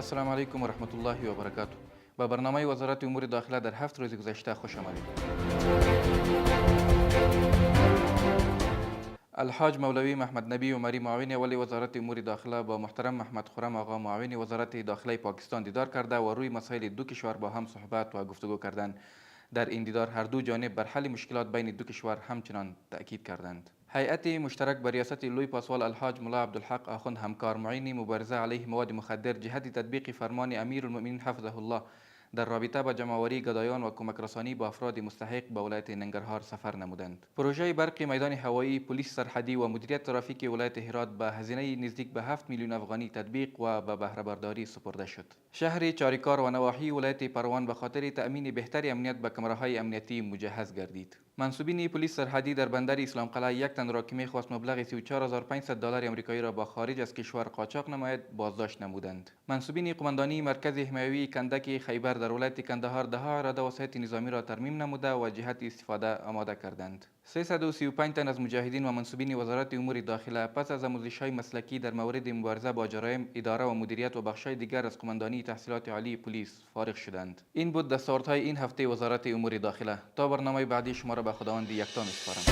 السلام علیکم و رحمت الله و برکاته. با برنامه وزارت امور داخله در 7 روز گذشته خوش آمدید. الحاج مولوی محمد نبی عمری معاون ولی وزارت امور داخله با محترم محمد خرم آقا معاون وزارت داخله پاکستان دیدار کرده و روی مسائل دو کشور با هم صحبت و گفتگو کردند. در این دیدار هر دو جانب بر حل مشکلات بین دو کشور همچنان تأکید کردند. هیئت مشترک به ریاست لوی پاسوال الحاج ملا عبدالحق آخوند همکار معین مبارزه علیه مواد مخدر جهت تطبیق فرمان امیرالمؤمنین حفظه الله در رابطه با جمعآوری گدایان و کمک رسانی با افراد مستحق به ولایت ننگرهار سفر نمودند. پروژه برق میدان هوایی، پلیس سرحدی و مدیریت ترافیک ولایت هرات به هزینه نزدیک به 7 میلیون افغانی تطبیق و به بهره برداری سپرده شد. شهر چاریکار و نواحی ولایت پروان به خاطر تأمین بهتر امنیت به کامراهای امنیتی مجهز گردید. منصوبین پلیس سرحدی در بندر اسلام قلعه یک تن را که می‌خواست مبلغ 34500 دلار آمریکایی را با خارج از کشور قاچاق نماید بازداشت نمودند. منصوبین قماندانی مرکز حمایوی کندک خیبر در ولایت کندهار دهها اراده وسایط نظامی را ترمیم نموده و جهت استفاده آماده کردند. 335 تن از مجاهدین و منصوبین وزارت امور داخله پس از آموزش‌های مسلکی در مورد مبارزه با جرایم، اداره و مدیریت و بخش‌های دیگر از قماندانی تحصیلات عالی پلیس فارغ شدند. این بود دستاوردهای این هفته وزارت امور داخله. تا برنامه بعدی شما را به خداوند یکتا می‌سپارم.